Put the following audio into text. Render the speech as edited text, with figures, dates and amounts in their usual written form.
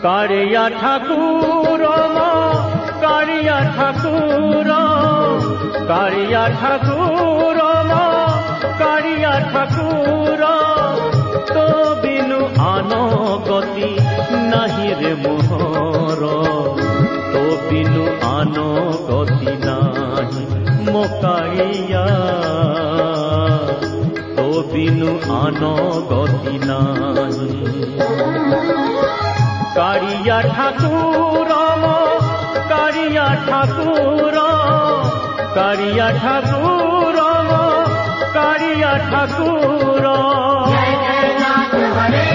कारिया ठाकुर मो कारिया ठाकुर कारिया ठाकुर मो कारिया ठाकुर तो बिनु आनो गति नाही रे मोहर तो बिनु आनो गति नाही मो कारिया तो बिनु आनो गति नाही कारिया ठाकुर मो कारिया ठाकुर कारिया ठाकुर मो कारिया ठाकुर जय जय नाथ हरे